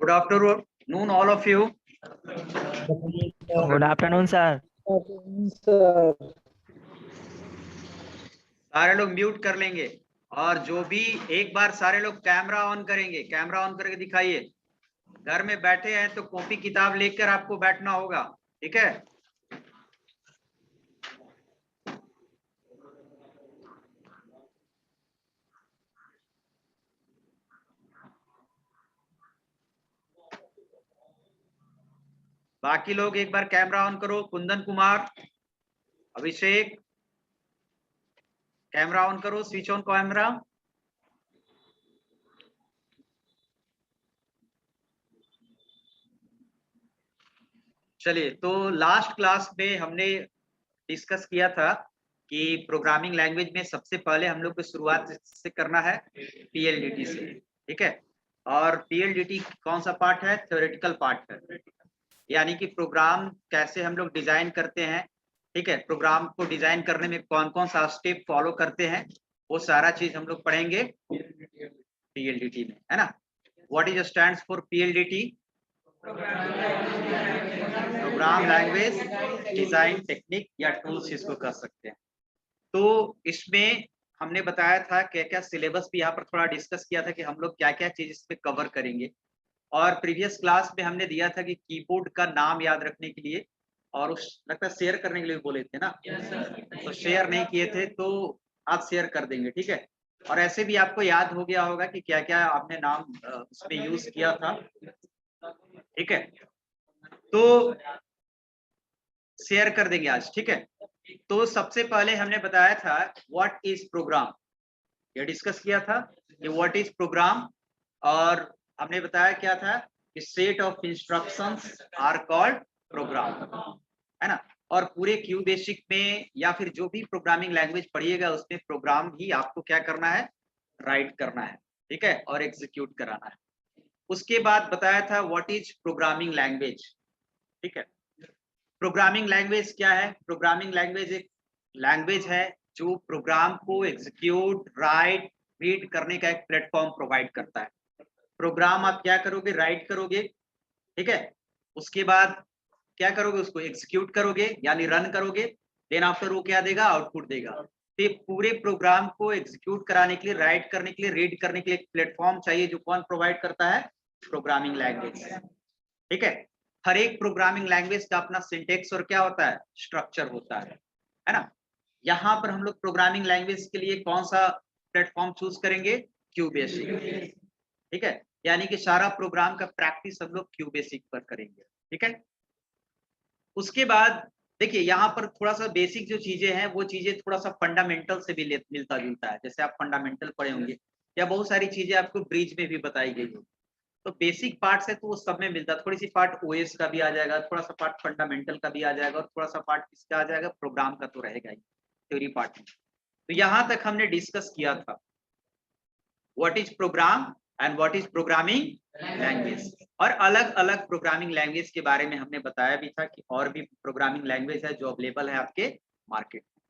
Good afternoon, all of you. Good afternoon sir. सारे लोग mute कर लेंगे और जो भी एक बार सारे लोग कैमरा ऑन करेंगे, कैमरा ऑन करके दिखाइए। घर में बैठे हैं तो कॉपी किताब लेकर आपको बैठना होगा, ठीक है। बाकी लोग एक बार कैमरा ऑन करो। कुंदन कुमार, अभिषेक, कैमरा ऑन करो, स्विच ऑन कैमरा। चलिए, तो लास्ट क्लास में हमने डिस्कस किया था कि प्रोग्रामिंग लैंग्वेज में सबसे पहले हम लोग को शुरुआत से करना है पीएलडीटी से, ठीक है। और पीएलडीटी कौन सा पार्ट है? थ्योरेटिकल पार्ट है, यानी कि प्रोग्राम कैसे हम लोग डिजाइन करते हैं, ठीक है। प्रोग्राम को डिजाइन करने में कौन कौन सा स्टेप फॉलो करते हैं, वो सारा चीज हम लोग पढ़ेंगे पीएलडीटी में, है ना। What is stands for PLDT? Program language design technique या टूल्स इसको कह सकते हैं। तो इसमें हमने बताया था क्या क्या सिलेबस भी यहाँ पर थोड़ा डिस्कस किया था कि हम लोग क्या क्या चीज इस पे कवर करेंगे। और प्रीवियस क्लास में हमने दिया था कि कीबोर्ड का नाम याद रखने के लिए और उस लगता है शेयर करने के लिए बोले थे ना। तो शेयर नहीं किए थे तो आज शेयर कर देंगे, ठीक है। और ऐसे भी आपको याद हो गया होगा कि क्या क्या आपने नाम उसमें यूज किया था, ठीक है। तो शेयर कर देंगे आज, ठीक है। तो सबसे पहले हमने बताया था व्हाट इज प्रोग्राम, ये डिस्कस किया था कि व्हाट इज प्रोग्राम। और हमने बताया क्या था कि set of instructions are called program, है ना। और पूरे क्यू बेसिक में या फिर जो भी प्रोग्रामिंग लैंग्वेज पढ़िएगा उसमें प्रोग्राम ही आपको क्या करना है, राइट करना है, ठीक है, और एग्जीक्यूट कराना है। उसके बाद बताया था व्हाट इज प्रोग्रामिंग लैंग्वेज, ठीक है। प्रोग्रामिंग लैंग्वेज क्या है? प्रोग्रामिंग लैंग्वेज एक लैंग्वेज है जो प्रोग्राम को एग्जीक्यूट, राइट, रीड करने का एक प्लेटफॉर्म प्रोवाइड करता है। प्रोग्राम आप क्या करोगे? राइट करोगे, ठीक है। उसके बाद क्या करोगे? उसको एग्जीक्यूट करोगे यानी रन करोगे। देन आफ्टर वो क्या देगा? आउटपुट देगा। तो पूरे प्रोग्राम को एग्जीक्यूट कराने के लिए, राइट करने के लिए, रीड करने के लिए एक प्लेटफॉर्म चाहिए जो कौन प्रोवाइड करता है? प्रोग्रामिंग लैंग्वेज, ठीक है। हर एक प्रोग्रामिंग लैंग्वेज का अपना सिंटेक्स और क्या होता है? स्ट्रक्चर होता है ना। यहाँ पर हम लोग प्रोग्रामिंग लैंग्वेज के लिए कौन सा प्लेटफॉर्म चूज करेंगे? क्यू बेसिक, ठीक है। यानी कि सारा प्रोग्राम का प्रैक्टिस हम लोग क्यू बेसिक पर करेंगे, ठीक है। उसके बाद देखिए यहाँ पर थोड़ा सा बेसिक जो चीजें हैं वो चीजें थोड़ा सा फंडामेंटल से भी मिलता जुलता है। जैसे आप फंडामेंटल पढ़े होंगे या बहुत सारी चीजें आपको ब्रिज में भी बताई गई होगी। तो बेसिक पार्ट से तो वो सब में मिलता है। थोड़ी सी पार्ट ओएस का भी आ जाएगा, थोड़ा सा पार्ट फंडामेंटल का भी आ जाएगा और थोड़ा सा पार्ट किसका आ जाएगा? प्रोग्राम का तो रहेगा ही थ्योरी पार्ट में। तो यहाँ तक हमने डिस्कस किया था what is program and what is programming language. और अलग अलग प्रोग्रामिंग लैंग्वेज के बारे में हमने बताया भी था कि और भी प्रोग्रामिंग लैंग्वेज है जो अवेलेबल है आपके मार्केट में।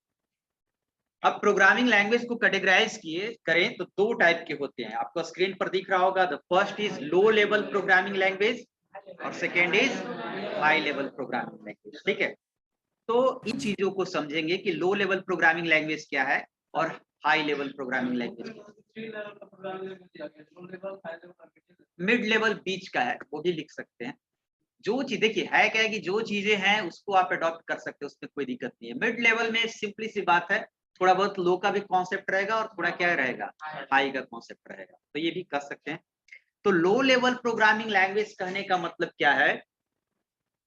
अब प्रोग्रामिंग लैंग्वेज को कैटेगराइज करें तो दो टाइप के होते हैं, आपको स्क्रीन पर दिख रहा होगा। The first is low level programming language और second is high level programming language, ठीक है। तो इन चीजों को समझेंगे कि लो लेवल प्रोग्रामिंग लैंग्वेज क्या है और high level programming language, mid level बीच का है, वो भी लिख सकते हैं। जो चीज देखिए है क्या है कि जो चीजें हैं उसको आप अडॉप्ट कर सकते हो, उसमें कोई दिक्कत नहीं है। मिड लेवल में सिंपली सी बात है, थोड़ा बहुत लो का भी कॉन्सेप्ट रहेगा और थोड़ा क्या रहेगा? हाई का कॉन्सेप्ट रहेगा, तो ये भी कर सकते हैं। तो लो लेवल प्रोग्रामिंग लैंग्वेज कहने का मतलब क्या है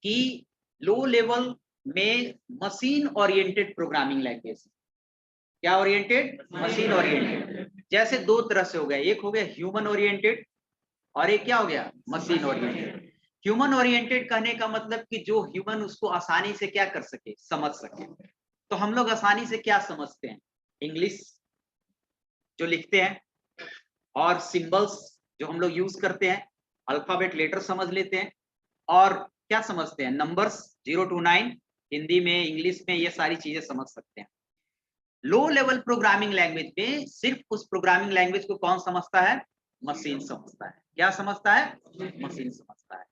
कि लो लेवल में मशीन ओरिएंटेड प्रोग्रामिंग लैंग्वेज। क्या ओरिएंटेड? Machine oriented. जैसे दो तरह से हो गया, एक हो गया ह्यूमन ओरिएंटेड और एक क्या हो गया? Machine oriented. ह्यूमन ओरिएंटेड कहने का मतलब कि जो ह्यूमन उसको आसानी से क्या कर सके? समझ सके। तो हम लोग आसानी से क्या समझते हैं? इंग्लिश जो लिखते हैं और सिंबल्स जो हम लोग यूज करते हैं, अल्फाबेट लेटर समझ लेते हैं। और क्या समझते हैं? नंबर्स 0 to 9 हिंदी में, इंग्लिश में, ये सारी चीजें समझ सकते हैं। लो लेवल प्रोग्रामिंग लैंग्वेज में सिर्फ उस प्रोग्रामिंग लैंग्वेज को कौन समझता है? मशीन समझता है। क्या समझता है? मशीन समझता है।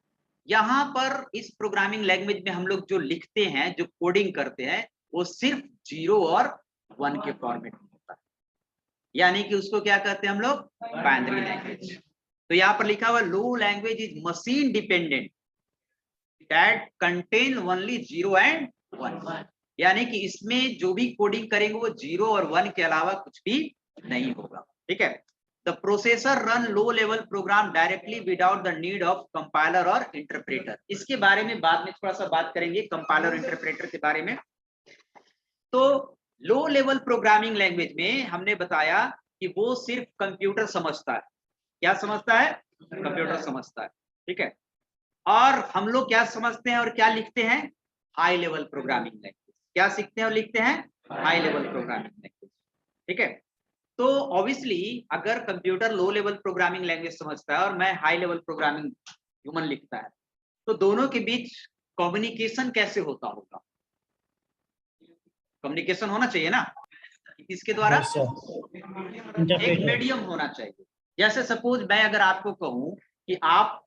यहाँ पर इस प्रोग्रामिंग लैंग्वेज में हम लोग जो लिखते हैं, जो कोडिंग करते हैं, वो सिर्फ 0 और 1 के फॉर्मेट में होता है, यानी कि उसको क्या कहते हैं हम लोग? Binary language. तो यहाँ पर लिखा हुआ low language is machine dependent that contain only 0 and 1, यानी कि इसमें जो भी कोडिंग करेंगे वो 0 और 1 के अलावा कुछ भी नहीं होगा। ठीक है। The processor run low level program directly without the need of compiler or interpreter। इसके बारे में बाद में थोड़ा सा बात करेंगे, कंपाइलर इंटरप्रेटर के बारे में। तो लो लेवल प्रोग्रामिंग लैंग्वेज में हमने बताया कि वो सिर्फ कंप्यूटर समझता है। क्या समझता है? कंप्यूटर समझता है। ठीक है। और हम लोग क्या समझते हैं और क्या लिखते हैं? High level programming language. क्या सीखते हैं और लिखते हैं? High level programming language. ठीक है। तो ऑब्वियसली अगर कंप्यूटर लो लेवल प्रोग्रामिंग लैंग्वेज समझता है और मैं हाई लेवल प्रोग्रामिंग ह्यूमन लिखता है, तो दोनों के बीच कम्युनिकेशन कैसे होता होगा? कम्युनिकेशन होना चाहिए ना, इसके द्वारा एक मीडियम होना चाहिए। जैसे सपोज मैं अगर आपको कहूं कि आप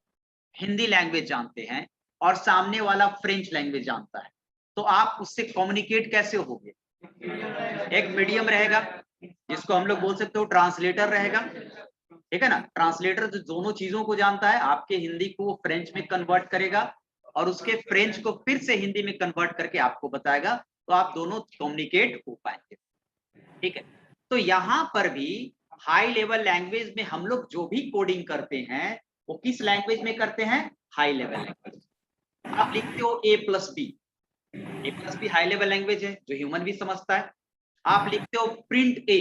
हिंदी लैंग्वेज जानते हैं और सामने वाला फ्रेंच लैंग्वेज जानता है, तो आप उससे कम्युनिकेट कैसे होगे? एक मीडियम रहेगा जिसको हम लोग बोल सकते हो ट्रांसलेटर रहेगा। ठीक है ना। ट्रांसलेटर जो दोनों चीजों को जानता है, आपके हिंदी को फ्रेंच में कन्वर्ट करेगा और उसके फ्रेंच को फिर से हिंदी में कन्वर्ट करके आपको बताएगा, तो आप दोनों कम्युनिकेट हो पाएंगे। ठीक है। तो यहाँ पर भी हाई लेवल लैंग्वेज में हम लोग जो भी कोडिंग करते हैं वो किस लैंग्वेज में करते हैं? High level language. आप लिखते हो A+B, A+B high level language है जो ह्यूमन भी समझता है। आप लिखते हो प्रिंट A,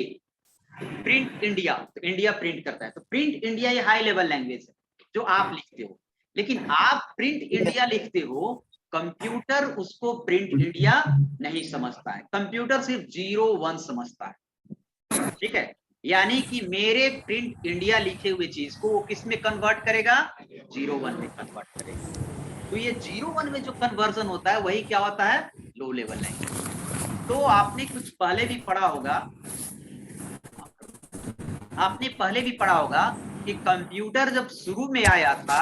प्रिंट इंडिया, तो इंडिया प्रिंट करता है, तो प्रिंट इंडिया ये हाई लेवल लैंग्वेज है जो आप लिखते हो। लेकिन आप प्रिंट इंडिया लिखते हो, कंप्यूटर उसको प्रिंट इंडिया नहीं समझता है, कंप्यूटर सिर्फ 0 1 समझता है। ठीक है। यानी कि मेरे प्रिंट इंडिया लिखे हुए चीज को वो किस में कन्वर्ट करेगा? 0 1 में कन्वर्ट करेगा। तो ये 0 1 में जो कन्वर्जन होता है वही क्या होता है? लो लेवल लैंग्वेज। तो आपने कुछ पहले भी पढ़ा होगा, आपने पहले भी पढ़ा होगा कि कंप्यूटर जब शुरू में आया था,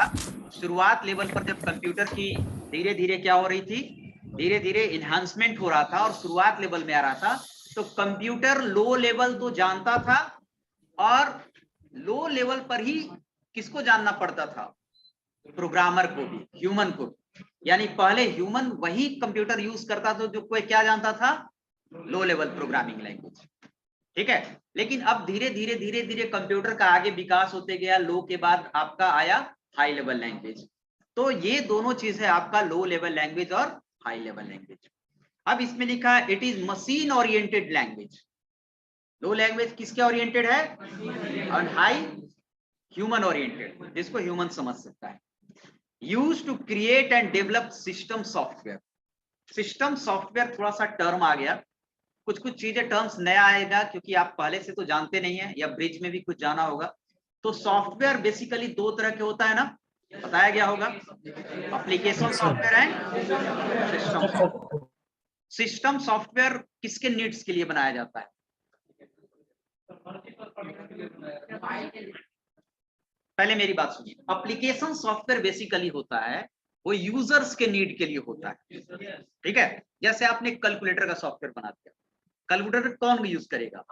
शुरुआत लेवल पर जब कंप्यूटर की धीरे धीरे क्या हो रही थी? धीरे धीरे इन्हांसमेंट हो रहा था और शुरुआत लेवल में आ रहा था, तो कंप्यूटर लो लेवल तो जानता था और लो लेवल पर ही किसको जानना पड़ता था? प्रोग्रामर को भी, ह्यूमन को भी। यानी पहले ह्यूमन वही कंप्यूटर यूज करता था जो कोई क्या जानता था? लो लेवल प्रोग्रामिंग लैंग्वेज। ठीक है। लेकिन अब धीरे धीरे धीरे धीरे कंप्यूटर का आगे विकास होते गया, लो के बाद आपका आया हाई लेवल लैंग्वेज। तो ये दोनों चीज है आपका लो लेवल लैंग्वेज और हाई लेवल लैंग्वेज। अब इसमें लिखा है it is machine oriented language. Low language किसके ओरिएंटेड है? और हाई ह्यूमन ओरिएंटेड, जिसको ह्यूमन समझ सकता है। Use to create and develop system software. System software थोड़ा सा टर्म आ गया, कुछ कुछ चीजें टर्म्स नया आएगा क्योंकि आप पहले से तो जानते नहीं है या ब्रिज में भी कुछ जाना होगा। तो सॉफ्टवेयर बेसिकली दो तरह के होता है ना, बताया गया होगा, एप्लीकेशन सॉफ्टवेयर है, सिस्टम सॉफ्टवेयर। सिस्टम सॉफ्टवेयर किसके नीड्स के लिए बनाया जाता है? पहले मेरी बात सुनिए, एप्लीकेशन सॉफ्टवेयर बेसिकली होता है वो यूजर्स के नीड के लिए होता है। ठीक है। जैसे आपने कैलकुलेटर का सॉफ्टवेयर बना दिया, कैलकुलेटर कौन यूज करेगा?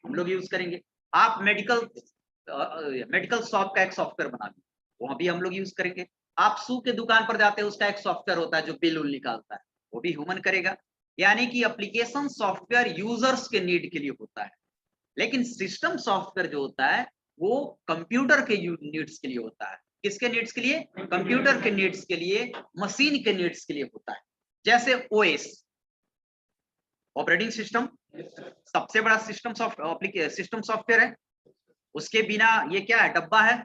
हम लोग यूज करेंगे। आप मेडिकल शॉप का एक सॉफ्टवेयर बना दिए, वहां भी हम लोग यूज करेंगे। आप शू के दुकान पर जाते हैं, उसका एक सॉफ्टवेयर होता है जो बिल उल निकालता है, वो भी ह्यूमन करेगा। यानी कि एप्लीकेशन सॉफ्टवेयर यूजर्स के नीड के लिए होता है, लेकिन सिस्टम सॉफ्टवेयर जो होता है वो कंप्यूटर के नीड्स के लिए होता है। किसके नीड्स के लिए? कंप्यूटर के नीड्स के लिए, मशीन के नीड्स के लिए होता है। जैसे ओएस, ऑपरेटिंग सिस्टम, सबसे बड़ा सिस्टम सॉफ्टवेयर है। उसके बिना ये क्या है? डब्बा है।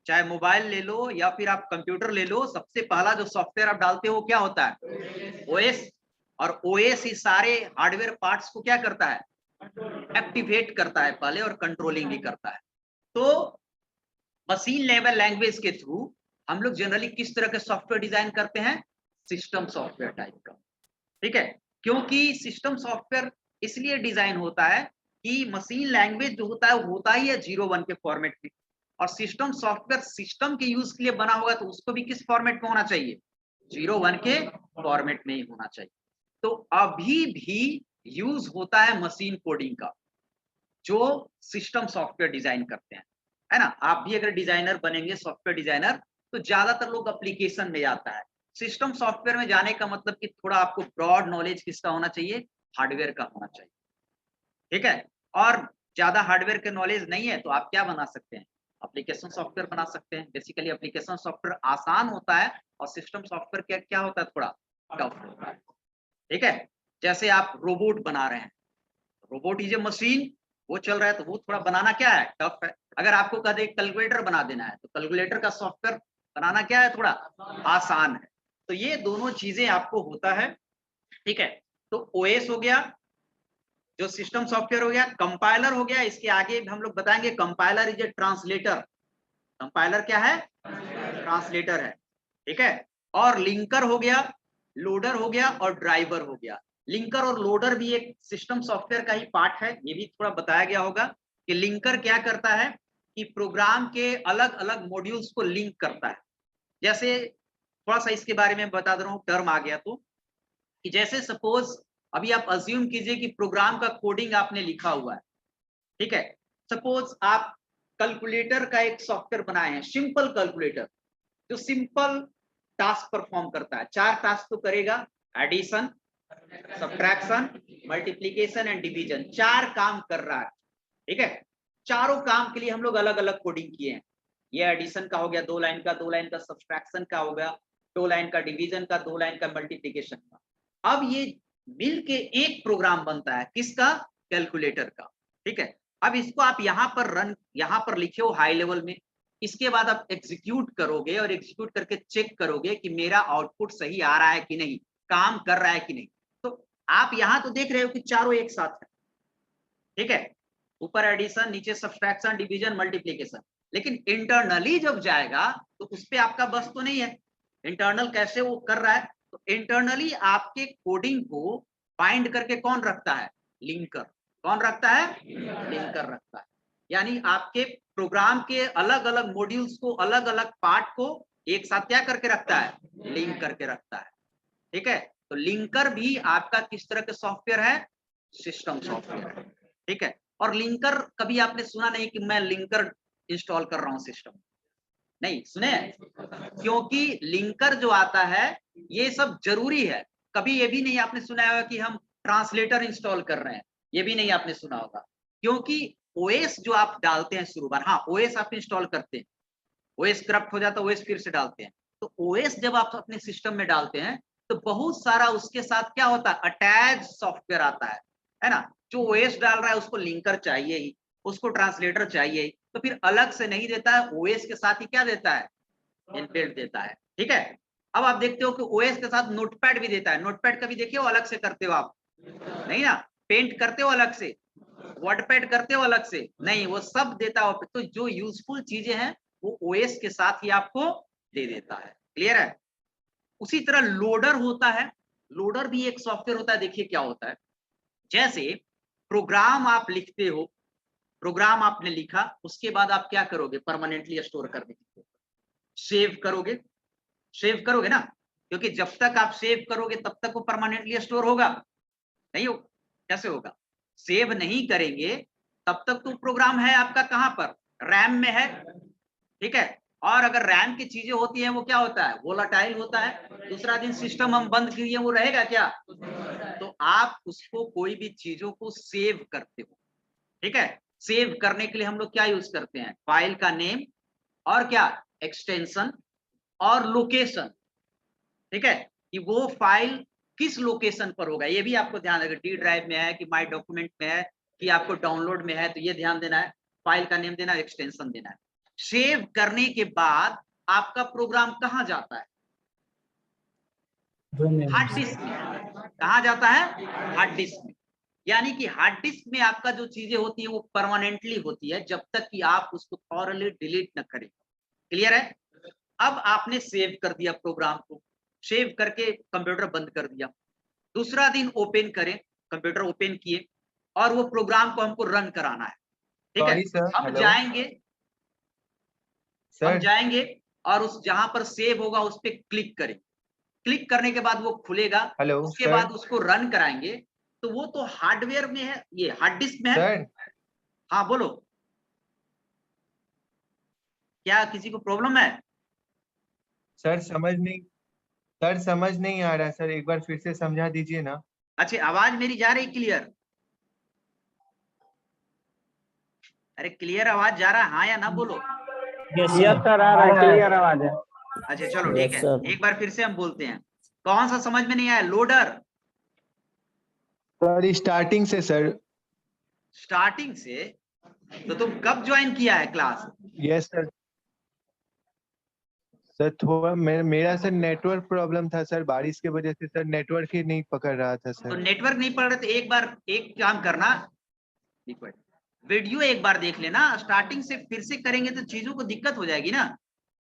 चाहे मोबाइल ले लो या फिर आप कंप्यूटर ले लो, सबसे पहला जो सॉफ्टवेयर आप डालते हो क्या होता है? ओएस। और ओएस ही सारे हार्डवेयर पार्ट्स को क्या करता है? एक्टिवेट करता है पहले और कंट्रोलिंग भी करता है। तो मशीन लेवल लैंग्वेज के थ्रू हम लोग जनरली किस तरह के सॉफ्टवेयर डिजाइन करते हैं? सिस्टम सॉफ्टवेयर टाइप का। ठीक है। क्योंकि सिस्टम सॉफ्टवेयर इसलिए डिजाइन होता है कि मशीन लैंग्वेज जो होता है वो होता ही है 0 1 के फॉर्मेट में। और सिस्टम सॉफ्टवेयर सिस्टम के यूज के लिए बना होगा तो उसको भी किस फॉर्मेट में होना चाहिए, 0-1 के फॉर्मेट में ही होना चाहिए। तो अभी भी यूज होता है मशीन कोडिंग का, जो सिस्टम सॉफ्टवेयर डिजाइन करते हैं, है ना। आप भी अगर डिजाइनर बनेंगे, सॉफ्टवेयर डिजाइनर, तो ज्यादातर लोग एप्लीकेशन में जाता है। सिस्टम सॉफ्टवेयर में जाने का मतलब कि थोड़ा आपको ब्रॉड नॉलेज किसका होना चाहिए, हार्डवेयर का होना चाहिए, ठीक है। और ज्यादा हार्डवेयर के नॉलेज नहीं है तो आप क्या बना सकते हैं, एप्लीकेशन सॉफ्टवेयर बना सकते हैं। बेसिकली एप्लीकेशन सॉफ्टवेयर आसान होता है और सिस्टम सॉफ्टवेयर क्या क्या होता है, थोड़ा टफ होता है, ठीक है। जैसे आप रोबोट बना रहे हैं, रोबोट इज ए मशीन, वो चल रहा है तो वो थोड़ा बनाना क्या है, टफ है। अगर आपको कह दे कैलकुलेटर बना देना है तो कैलकुलेटर का सॉफ्टवेयर बनाना क्या है, थोड़ा आसान है। तो ये दोनों चीजें आपको होता है, ठीक है। तो ओएस हो गया, जो सिस्टम सॉफ्टवेयर हो गया, कंपाइलर हो गया, इसके आगे हम लोग बताएंगे compiler is a translator. Compiler क्या है, ट्रांसलेटर है, ठीक है। और लिंकर हो गया, लोडर हो गया और ड्राइवर हो गया। लिंकर और लोडर भी एक सिस्टम सॉफ्टवेयर का ही पार्ट है, ये भी थोड़ा बताया गया होगा कि लिंकर क्या करता है कि प्रोग्राम के अलग अलग मॉड्यूल्स को लिंक करता है। जैसे थोड़ा सा इसके बारे में बता दे रहा हूँ, टर्म आ गया तो, कि जैसे सपोज अभी आप अज्यूम कीजिए कि प्रोग्राम का कोडिंग आपने लिखा हुआ है, ठीक है। सपोज आप कैलकुलेटर का एक सॉफ्टवेयर बनाए हैं, सिंपल कैलकुलेटर, जो सिंपल टास्क परफॉर्म करता है। 4 टास्क तो करेगा, addition, subtraction, multiplication and division, 4 काम कर रहा है, ठीक है। चारों काम के लिए हम लोग अलग अलग कोडिंग किए हैं। ये एडिशन का हो गया 2 लाइन का, 2 लाइन का सब्ट्रैक्शन का हो गया, 2 लाइन का डिवीजन का, 2 लाइन का मल्टीप्लिकेशन का। अब ये मिल के एक प्रोग्राम बनता है, किसका, कैलकुलेटर का, ठीक है। अब इसको आप यहाँ पर लिखे हो हाई लेवल में, इसके बाद आप एग्जीक्यूट करोगे और एग्जीक्यूट करके चेक करोगे कि मेरा आउटपुट सही आ रहा है कि नहीं, काम कर रहा है कि नहीं। तो आप यहाँ तो देख रहे हो कि चारों एक साथ है, ठीक है, ऊपर एडिशन, नीचे सब्ट्रैक्शन, डिवीजन, मल्टीप्लिकेशन। लेकिन इंटरनली जब जाएगा तो उस पर आपका बस तो नहीं है, इंटरनल कैसे वो कर रहा है। तो इंटरनली आपके कोडिंग को बाइंड करके कौन रखता है, लिंकर। कौन रखता है, लिंकर रखता है। यानी आपके प्रोग्राम के अलग अलग मॉड्यूल्स को, अलग अलग पार्ट को एक साथ क्या करके रखता है, लिंक करके रखता है, ठीक है। तो लिंकर भी आपका किस तरह के सॉफ्टवेयर है, सिस्टम सॉफ्टवेयर है, ठीक है। और लिंकर कभी आपने सुना नहीं कि मैं लिंकर इंस्टॉल कर रहा हूं सिस्टम, नहीं सुने, क्योंकि लिंकर जो आता है ये सब जरूरी है। कभी ये भी नहीं आपने सुना होगा कि हम ट्रांसलेटर इंस्टॉल कर रहे हैं, ये भी नहीं आपने सुना होगा, क्योंकि ओएस जो आप डालते हैं शुरू बार, हाँ ओएस आप इंस्टॉल करते हैं, ओएस करप्ट हो जाता है, ओएस फिर से डालते हैं। तो ओएस जब आप अपने सिस्टम में डालते हैं तो बहुत सारा उसके साथ क्या होता है, अटैच सॉफ्टवेयर आता है ना। जो ओएस डाल रहा है उसको लिंकर चाहिए ही, उसको ट्रांसलेटर चाहिए ही, तो फिर अलग से नहीं देता है, ओएस के साथ ही क्या देता है, इनबिल्ट देता है, ठीक है। अब आप देखते हो कि ओएस के साथ नोटपैड भी देता है। नोटपैड कभी देखिए हो अलग से करते हो आप, नहीं ना, पेंट करते हो अलग से, वर्डपैड करते हो अलग से, नहीं, वो सब देता हो। तो जो यूजफुल चीजें हैं वो ओएस के साथ ही आपको दे देता है, क्लियर है। उसी तरह लोडर होता है, लोडर भी एक सॉफ्टवेयर होता है। देखिए क्या होता है, जैसे प्रोग्राम आप लिखते हो, प्रोग्राम आपने लिखा, उसके बाद आप क्या करोगे, परमानेंटली स्टोर करने के लिए सेव करोगे, सेव करोगे ना, क्योंकि जब तक आप सेव करोगे तब तक वो परमानेंटली स्टोर होगा, नहीं हो, कैसे होगा, सेव नहीं करेंगे तब तक तो प्रोग्राम है आपका कहां पर, रैम में है, ठीक है। और अगर रैम की चीजें होती हैं वो क्या होता है, वोलाटाइल होता है। दूसरा दिन सिस्टम हम बंद किए वो रहेगा क्या, तो आप उसको कोई भी चीजों को सेव करते हो, ठीक है। सेव करने के लिए हम लोग क्या यूज करते हैं, फाइल का नेम और क्या, एक्सटेंशन और लोकेशन, ठीक है, कि वो फाइल किस लोकेशन पर होगा, ये भी आपको ध्यान रखना, डी ड्राइव में है कि माई डॉक्यूमेंट में है कि आपको डाउनलोड में है, तो ये ध्यान देना है, फाइल का नेम देना है, एक्सटेंशन देना है। सेव करने के बाद आपका प्रोग्राम कहाँ जाता है, हार्ड डिस्क में। कहाँ जाता है, हार्ड डिस्क में। यानी कि हार्ड डिस्क में आपका जो चीजें होती है वो परमानेंटली होती है जब तक कि आप उसको थॉरली डिलीट न करें, क्लियर है। अब आपने सेव कर दिया प्रोग्राम को, सेव करके कंप्यूटर बंद कर दिया, दूसरा दिन ओपन करें, कंप्यूटर ओपन किए और वो प्रोग्राम को हमको रन कराना है, ठीक है। सॉरी सर, हम हेलो। जाएंगे, हम जाएंगे और उस जहां पर सेव होगा उस पर क्लिक करें, क्लिक करने के बाद वो खुलेगा, उसके बाद उसको रन कराएंगे, तो वो तो हार्डवेयर में है, ये हार्ड डिस्क में है। हाँ बोलो, क्या किसी को प्रॉब्लम है? सर समझ नहीं आ रहा सर, एक बार फिर से समझा दीजिए ना। अच्छा, आवाज मेरी जा रही क्लियर? अरे क्लियर आवाज जा रहा है, हाँ या ना बोलो। यस सर, आ रहा है, क्लियर आवाज है। अच्छा चलो ठीक है, एक बार फिर से हम बोलते हैं। कौन सा समझ में नहीं आया? लोडर? सर स्टार्टिंग से सर। स्टार्टिंग से? तो तुम कब ज्वाइन किया है क्लास? Yes sir. सर थोड़ा मेरा सर नेटवर्क प्रॉब्लम था सर, बारिश की वजह से सर नेटवर्क ही नहीं पकड़ रहा था तो सर। नेटवर्क नहीं पड़ रहे तो एक बार एक काम करना, वीडियो एक बार देख लेना, स्टार्टिंग से फिर से करेंगे तो चीजों को दिक्कत हो जाएगी ना।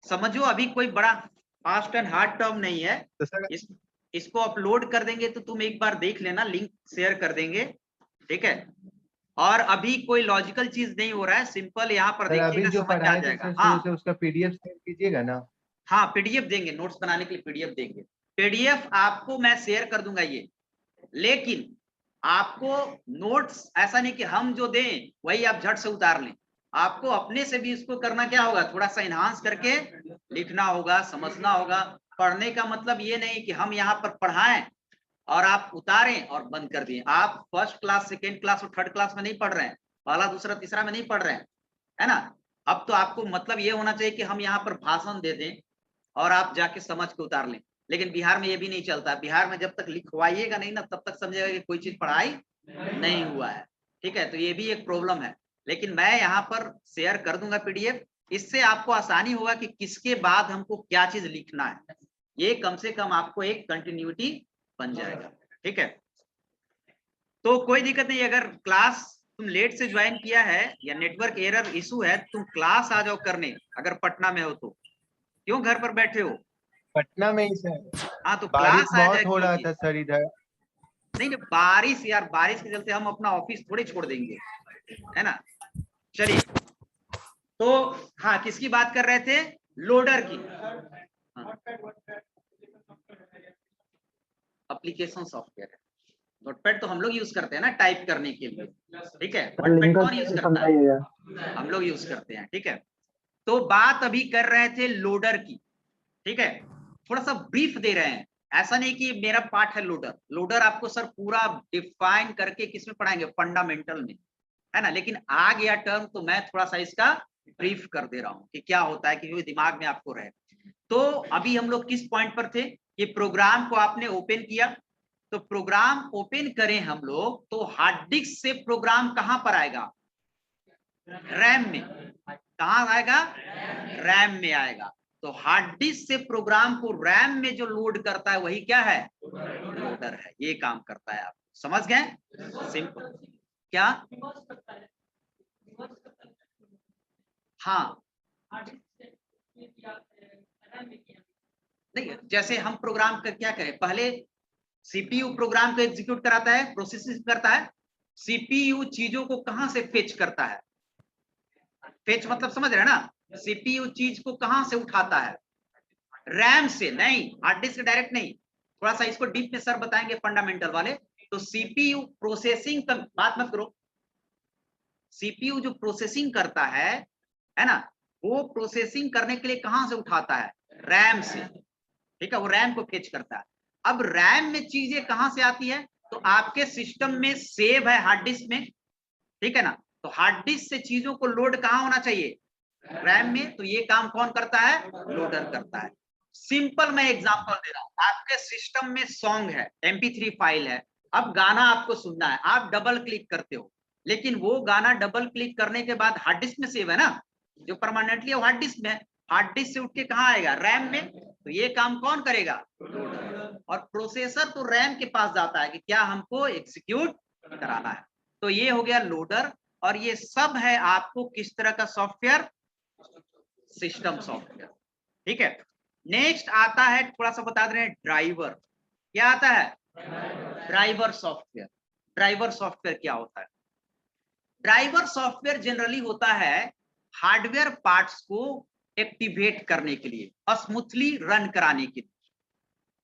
समझो अभी कोई बड़ा फास्ट एंड हार्ड टर्म नहीं है, तो सर इसको अपलोड कर देंगे तो तुम एक बार देख लेना, लिंक शेयर कर देंगे, ठीक है। और अभी कोई लॉजिकल चीज नहीं हो रहा है, सिंपल यहाँ पर सर अभी देखिएगा, जो समझ में आ पढ़ाए थे जाएगा। सर शुरू हाँ से, उसका पीडीएफ सेंड कीजिएगा ना। हाँ, पीडीएफ देंगे, नोट्स बनाने के लिए पीडीएफ देंगे। पीडीएफ आपको मैं शेयर कर दूंगा ये, लेकिन आपको नोट्स ऐसा नहीं कि हम जो दें वही आप झट से उतार लें, आपको अपने से भी इसको करना क्या होगा, थोड़ा सा इनहांस करके लिखना होगा, समझना होगा। पढ़ने का मतलब ये नहीं कि हम यहाँ पर पढ़ाएं और आप उतारें और बंद कर दिए। आप फर्स्ट क्लास, सेकेंड क्लास और थर्ड क्लास में नहीं पढ़ रहे हैं, पहला दूसरा तीसरा में नहीं पढ़ रहे हैं, है ना। अब तो आपको मतलब ये होना चाहिए कि हम यहाँ पर भाषण दे दें और आप जाके समझ के उतार लें। लेकिन बिहार में ये भी नहीं चलता, बिहार में जब तक लिखवाइएगा नहीं ना तब तक समझेगा कि कोई चीज पढ़ाई नहीं हुआ है, ठीक है। तो ये भी एक प्रॉब्लम है, लेकिन मैं यहाँ पर शेयर कर दूंगा पीडीएफ, इससे आपको आसानी होगा कि किसके बाद हमको क्या चीज लिखना है, ये कम से कम आपको एक कंटिन्यूटी बन जाएगा, ठीक है। तो कोई दिक्कत नहीं, अगर क्लास तुम लेट से ज्वाइन किया है या नेटवर्क एरर इशू है, तुम क्लास आ जाओ करने, अगर पटना में हो तो। क्यों घर पर बैठे हो? पटना में ही सर, हाँ तो बारिश क्लास आ जाए बहुत हो रहा कीजिए। था सर इधर। नहीं नहीं, बारिश यार, बारिश के चलते हम अपना ऑफिस थोड़ी छोड़ देंगे, है ना। चलिए, तो हाँ किसकी बात कर रहे थे? लोडर की। एप्लीकेशन सॉफ्टवेयर है, नोटपैड तो हम लोग यूज करते हैं ना टाइप करने के लिए, ठीक है। नोटपैड कौन यूज करता है? हम लोग यूज करते हैं, ठीक है। तो बात अभी कर रहे थे लोडर की, ठीक है। थोड़ा सा ब्रीफ दे रहे हैं, ऐसा नहीं कि मेरा पार्ट है लोडर। लोडर आपको सर पूरा डिफाइन करके किसमें पढ़ाएंगे? फंडामेंटल में, है ना। लेकिन आ गया टर्म तो मैं थोड़ा सा इसका ब्रीफ कर दे रहा हूं कि क्या होता है, कि दिमाग में आपको रहे। तो अभी हम लोग किस पॉइंट पर थे? कि प्रोग्राम को आपने ओपन किया, तो प्रोग्राम ओपन करें हम लोग तो हार्ड डिस्क से प्रोग्राम कहां पर आएगा? रैम में। कहां आएगा? रैम में आएगा। तो हार्ड डिस्क से प्रोग्राम को रैम में जो लोड करता है वही क्या है? लोडर है, ये काम करता है। आप समझ गए? सिंपल। क्या? हाँ नहीं, जैसे हम प्रोग्राम का क्या करें, पहले सीपीयू प्रोग्राम को एग्जीक्यूट कराता है, प्रोसेसिंग करता है। सीपीयू चीजों को कहां से फेच करता है? फेच मतलब समझ रहे हैं ना, सीपीयू चीज को कहां से उठाता है? रैम से, नहीं हार्ड डिस्क डायरेक्ट नहीं। थोड़ा सा इसको डीप में सर बताएंगे, फंडामेंटल वाले। तो सीपीयू प्रोसेसिंग का बात मत करो, सीपीयू जो प्रोसेसिंग करता है ना, वो प्रोसेसिंग करने के लिए कहां से उठाता है? रैम से, ठीक है। वो रैम को फेच करता है। अब रैम में चीजें कहां से आती है? तो आपके सिस्टम में सेव है हार्ड डिस्क में, ठीक है ना। तो हार्ड डिस्क से चीजों को लोड कहां होना चाहिए? रैम में। तो ये काम कौन करता है? लोडर करता है। सिंपल मैं एग्जांपल दे रहा हूं, आपके सिस्टम में सॉन्ग है, MP3 फाइल है, अब गाना आपको सुनना है, आप डबल क्लिक करते हो, लेकिन वो गाना डबल क्लिक करने के बाद हार्ड डिस्क में सेव है ना, जो परमानेंटली हार्ड डिस्क में है। हार्ड डिस्क से उठ के कहां आएगा? रैम में। तो ये काम कौन करेगा? लोडर। और प्रोसेसर तो रैम के पास जाता है कि क्या हमको एग्जीक्यूट कराना है। तो ये हो गया लोडर। और ये सब है आपको किस तरह का सॉफ्टवेयर? सिस्टम सॉफ्टवेयर, ठीक है। नेक्स्ट आता है, थोड़ा सा बता दे रहे हैं, ड्राइवर। क्या आता है? Driver software. ड्राइवर सॉफ्टवेयर क्या होता है? ड्राइवर सॉफ्टवेयर जनरली होता है हार्डवेयर पार्ट्स को एक्टिवेट करने के लिए, स्मूथली रन कराने के लिए।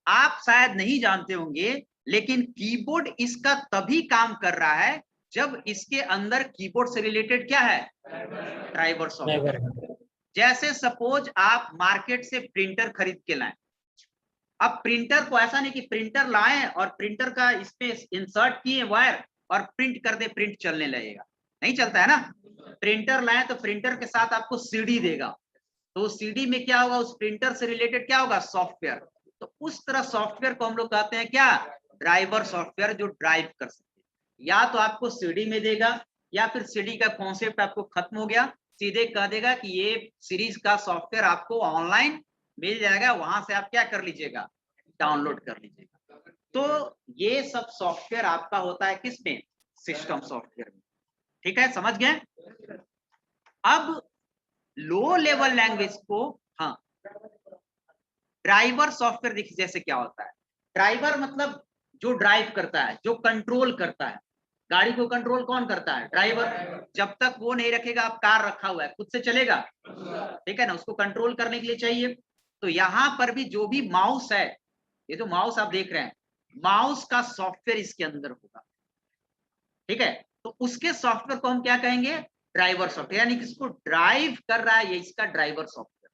आप शायद नहीं जानते होंगे, लेकिन कीबोर्ड इसका तभी काम कर रहा है जब इसके अंदर कीबोर्ड से रिलेटेड क्या है, ड्राइवर सॉफ्टवेयर। जैसे सपोज आप मार्केट से प्रिंटर खरीद के लाएं, अब प्रिंटर को ऐसा नहीं कि प्रिंटर लाएं और प्रिंटर का इसमें इंसर्ट किए वायर और प्रिंट कर दे, प्रिंट चलने लगेगा, नहीं चलता है ना। प्रिंटर लाएं तो प्रिंटर के साथ आपको सीडी देगा, तो सीडी में क्या होगा, उस प्रिंटर से रिलेटेड क्या होगा, सॉफ्टवेयर। तो उस तरह सॉफ्टवेयर को हम लोग कहते हैं क्या, ड्राइवर सॉफ्टवेयर, जो ड्राइव कर सकते हैं। या तो आपको सीडी में देगा, या फिर सीडी का कॉन्सेप्ट आपको खत्म हो गया, सीधे कह देगा कि ये सीरीज का सॉफ्टवेयर आपको ऑनलाइन मिल जाएगा, वहां से आप क्या कर लीजिएगा, डाउनलोड कर लीजिएगा। तो ये सब सॉफ्टवेयर आपका होता है किसमें, सिस्टम सॉफ्टवेयर में। ठीक है, समझ गए। अब लो लेवल लैंग्वेज को, हाँ, ड्राइवर सॉफ्टवेयर देखिए जैसे क्या होता है। ड्राइवर मतलब जो ड्राइव करता है, जो कंट्रोल करता है। गाड़ी को कंट्रोल कौन करता है, ड्राइवर। जब तक वो नहीं रखेगा, आप कार रखा हुआ है, खुद से चलेगा, ठीक है ना, उसको कंट्रोल करने के लिए चाहिए। तो यहाँ पर भी जो भी माउस है, ये जो माउस आप देख रहे हैं, माउस का सॉफ्टवेयर इसके अंदर होगा, ठीक है। तो उसके सॉफ्टवेयर को हम क्या कहेंगे, ड्राइवर सॉफ्टवेयर, यानी कि इसको ड्राइव कर रहा है, ये इसका ड्राइवर सॉफ्टवेयर,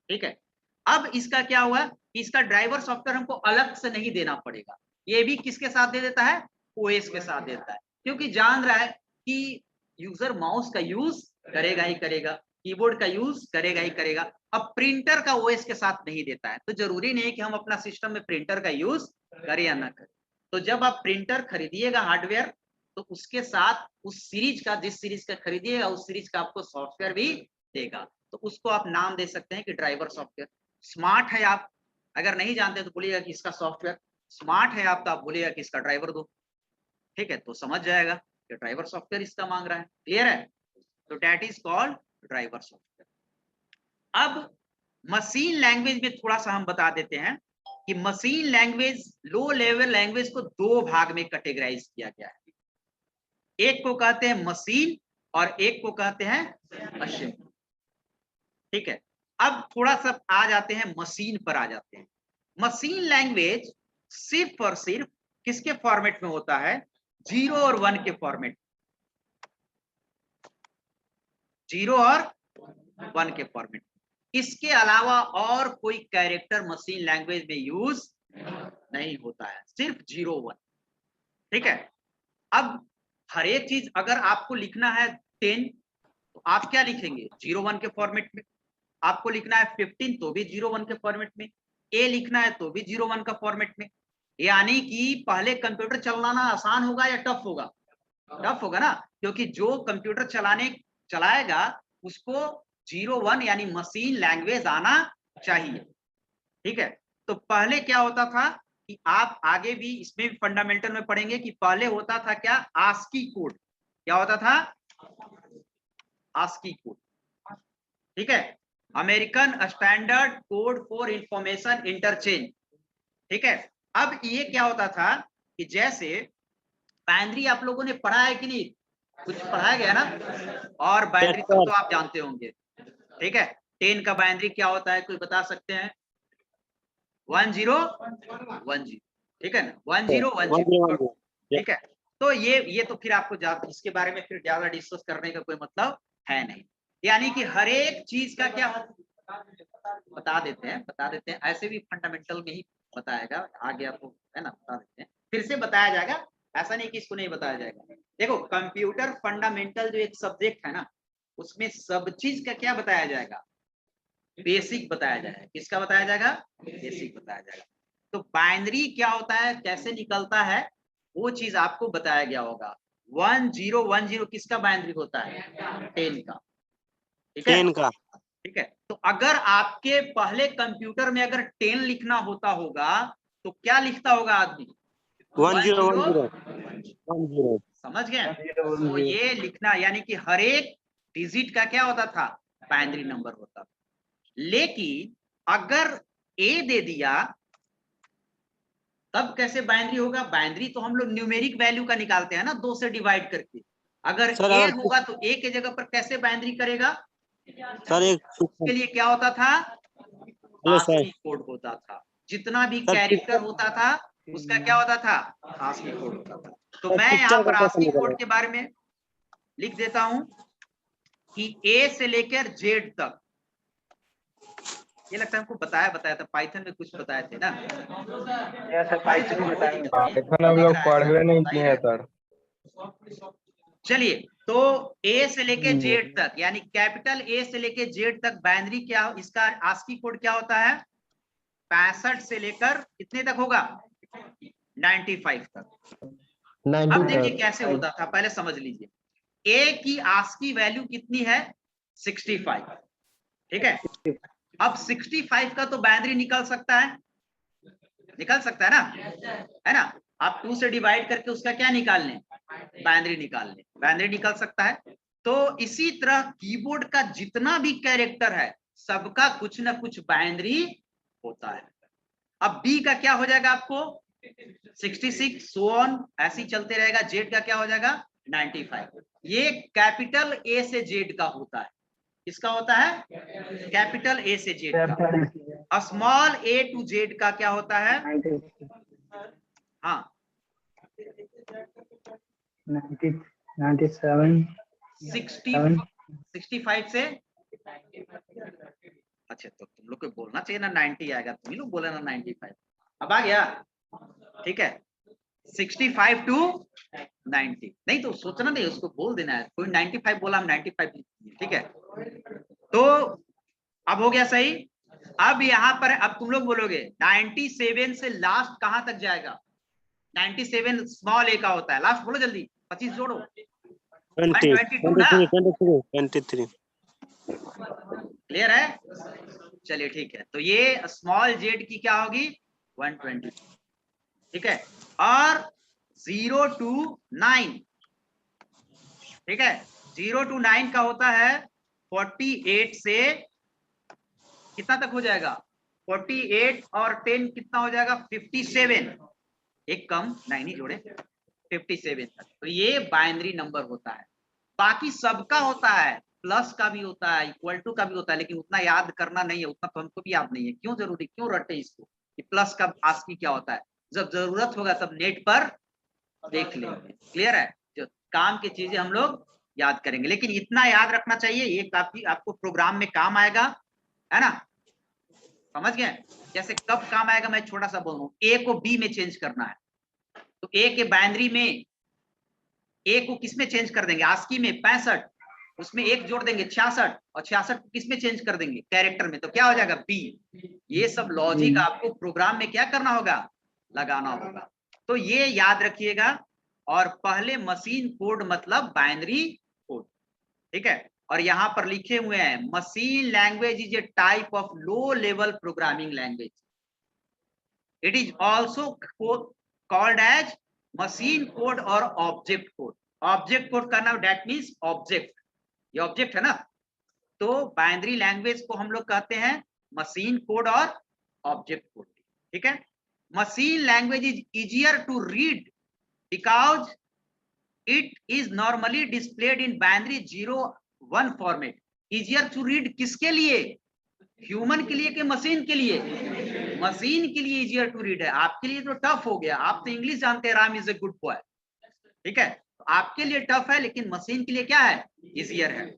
ठीक है। अब इसका क्या हुआ कि इसका ड्राइवर सॉफ्टवेयर हमको अलग से नहीं देना पड़ेगा, ये भी किसके साथ दे देता है, ओएस के साथ देता है, क्योंकि जान रहा है कि यूजर माउस का यूज करेगा ही करेगा, कीबोर्ड का यूज करेगा ही करेगा। अब प्रिंटर का ओएस के साथ नहीं देता है, तो जरूरी नहीं कि हम अपना सिस्टम में प्रिंटर का यूज करें या ना करें। तो जब आप प्रिंटर खरीदिएगा हार्डवेयर, तो उसके साथ उस सीरीज का, जिस सीरीज का खरीदिएगा उस सीरीज का आपको सॉफ्टवेयर भी देगा। तो उसको आप नाम दे सकते हैं कि ड्राइवर सॉफ्टवेयर। स्मार्ट है आप, अगर नहीं जानते तो बोलिएगा कि इसका सॉफ्टवेयर स्मार्ट है आप, तो आप बोलिएगा कि इसका ड्राइवर दो, ठीक है, तो समझ जाएगा कि ड्राइवर सॉफ्टवेयर इसका मांग रहा है। क्लियर है, तो that is called driver software. अब मशीन लैंग्वेज में थोड़ा सा हम बता देते हैं कि मशीन लैंग्वेज, लो लेवल लैंग्वेज को दो भाग में कैटेगराइज किया गया है। एक को कहते हैं मशीन और एक को कहते हैं असेंबली, ठीक है। अब थोड़ा सा आ जाते हैं मशीन पर, आ जाते हैं। मशीन लैंग्वेज सिर्फ और सिर्फ किसके फॉर्मेट में होता है, 0 और 1 के फॉर्मेट, 0 और 1 के फॉर्मेट। इसके अलावा और कोई कैरेक्टर मशीन लैंग्वेज में यूज नहीं होता है, सिर्फ 0 1, ठीक है। अब हर एक चीज अगर आपको लिखना है 10, तो आप क्या लिखेंगे, 0 1 के फॉर्मेट में। आपको लिखना है 15, तो भी 0 1 के फॉर्मेट में। ए लिखना है तो भी 0 1 का फॉर्मेट में। यानी कि पहले कंप्यूटर चलाना आसान होगा या टफ होगा, टफ होगा ना, क्योंकि जो कंप्यूटर चलाएगा उसको 0 1 यानी मशीन लैंग्वेज आना चाहिए, ठीक है। तो पहले क्या होता था कि आप आगे भी इसमें भी फंडामेंटल में पढ़ेंगे कि पहले होता था क्या, आस्की कोड। क्या होता था, आस्की कोड, ठीक है, American standard code for information interchange, ठीक है। अब ये क्या होता था कि जैसे बाइनरी आप लोगों ने पढ़ा है कि नहीं, कुछ पढ़ाया गया ना, और बाइनरी तो आप जानते होंगे, ठीक है। 10 का बाइनरी क्या होता है, कोई बता सकते हैं, 1 0 1 0, ठीक है ना, 1 0 1 0, ठीक है। तो ये तो फिर आपको इसके बारे में फिर ज्यादा डिस्कस करने का कोई मतलब है नहीं। यानी कि हर एक चीज का क्या बता देते हैं, ऐसे भी फंडामेंटल में ही बताएगा, आगे आपको है ना बता देते हैं, फिर से बताया जाएगा, ऐसा नहीं कि इसको नहीं बताया जाएगा। देखो कंप्यूटर फंडामेंटल जो एक सब्जेक्ट है ना, उसमें सब चीज का क्या बताया जाएगा, बेसिक बताया जाएगा। किसका बताया जाएगा, बेसिक बताया जाएगा। तो बाइनरी क्या होता है, कैसे निकलता है, वो चीज आपको बताया गया होगा। 1 0 1 0 किसका बाइनरी होता है, 10 का, ठीक है, 10 का, ठीक है। तो अगर आपके पहले कंप्यूटर में अगर 10 लिखना होता होगा तो क्या लिखता होगा आदमी, 1 0 1 0 1 0, समझ गए। तो ये लिखना यानी कि हर एक डिजिट का क्या होता था, बाइनरी नंबर होता था। लेकिन अगर ए दे दिया तब कैसे बाइनरी होगा, बाइनरी तो हम लोग न्यूमेरिक वैल्यू का निकालते हैं ना, 2 से डिवाइड करके। अगर सर, ए अगर होगा तो ए के जगह पर कैसे बाइनरी करेगा, सर एक उसके लिए क्या होता था? हेलो सर ASCII कोड होता था। जितना भी सर कैरेक्टर होता था उसका क्या होता था? ASCII कोड होता था। तो सर मैं यहाँ पिक्चर पर का कैसे ASCII निकलेगा? कोड के बारे में लिख देता हूं कि A से लेकर Z तक, ये लगता है हमको बताया था, पाइथन में कुछ बताए थे ना? यस सर, पाइथन में बताएंगे। पाइथन हम लोग पढ़वे नहीं किए हैं सर। चलिए, तो A से लेके Z तक, यानी कैपिटल A से लेके Z तक बाइनरी क्या, इसका ASCII कोड क्या होता है? 65 से लेकर कितने तक होगा? 95 तक। अब देखिए कैसे होता था, पहले समझ लीजिए। A की ASCII वैल्यू कितनी है? 65। ठीक है, अब 65 का तो बाइनरी निकल सकता है, निकल सकता है ना, है ना? आप 2 से डिवाइड करके उसका क्या निकाल लें? बाइनरी निकाल लें, बाइनरी निकल सकता है। तो इसी तरह कीबोर्ड का जितना भी कैरेक्टर है सबका कुछ ना कुछ बाइनरी होता है। अब B का क्या हो जाएगा आपको? 66, सो ऑन, ऐसे ही चलते रहेगा। Z का क्या हो जाएगा? 95। ये कैपिटल A से Z का होता है। किसका होता है? कैपिटल A से Z का। स्मॉल a टू Z का क्या होता है? हाँ, 97 65 से, अच्छा तो तुम लोग को बोलना चाहिए ना 90 आएगा, तुम ही लोग बोले ना 95। अब आ गया, ठीक है। 65 टू 90, नहीं तो सोचना नहीं, उसको बोल देना है। कोई 95 बोला, हम 95 लिख दिए, ठीक है। तो अब हो गया सही। अब यहाँ पर अब तुम लोग बोलोगे 97 से लास्ट कहां तक जाएगा? 97 स्मॉल ए का होता है, लास्ट बोलो जल्दी, 25 जोड़ो। 122 ना, 23 क्लियर है? चलिए ठीक है, तो ये स्मॉल जेड की क्या होगी? 120, ठीक है। और 0 to 9, ठीक है, 0 to 9 का होता है 48 से कितना तक हो जाएगा? 48 और 10 कितना हो जाएगा? 57, एक कम 9 ही जोड़े, 57 तक। तो ये बाइनरी नंबर होता है। बाकी सबका होता है, प्लस का भी होता है, इक्वल टू का भी होता है, लेकिन उतना याद करना नहीं है, उतना तो हमको भी याद नहीं है। क्यों जरूरी, क्यों रटे इसको कि प्लस का ASCII क्या होता है? जब जरूरत होगा तब नेट पर देख लेंगे, क्लियर है? जो काम की चीजें हम लोग याद करेंगे, लेकिन इतना याद रखना चाहिए, ये काफी आपको प्रोग्राम में काम आएगा, है ना? समझ गए? जैसे कब काम आएगा, मैं छोटा सा बोल रहा हूँ, A को B में चेंज करना है, तो A के बाइनरी में A को किस में चेंज कर देंगे? ASCII में 65, उसमें एक जोड़ देंगे 66, और 66 को किस में चेंज कर देंगे? कैरेक्टर में, तो क्या हो जाएगा? B। ये सब लॉजिक आपको प्रोग्राम में क्या करना होगा? लगाना होगा। तो ये याद रखिएगा। और पहले मशीन कोड मतलब बाइनरी कोड, ठीक है। और यहाँ पर लिखे हुए हैं machine language is a type of low level programming language. It is also called as machine code और ऑब्जेक्ट कोड। ऑब्जेक्ट कोड का नाम डेट मीन्स ऑब्जेक्ट, ये ऑब्जेक्ट है ना। तो बाइनरी लैंग्वेज को हम लोग कहते हैं मशीन कोड और ऑब्जेक्ट कोड, ठीक है। Machine language is easier to read because it is normally displayed in binary 0-1 format. Easier to read किसके लिए? ह्यूमन के लिए कि मशीन के लिए? मशीन के लिए इजियर टू रीड है, आपके लिए तो टफ हो गया। आप तो इंग्लिश जानते हैं, Ram is a good boy, ठीक है। तो आपके लिए टफ है, लेकिन मशीन के लिए क्या है? इजियर है।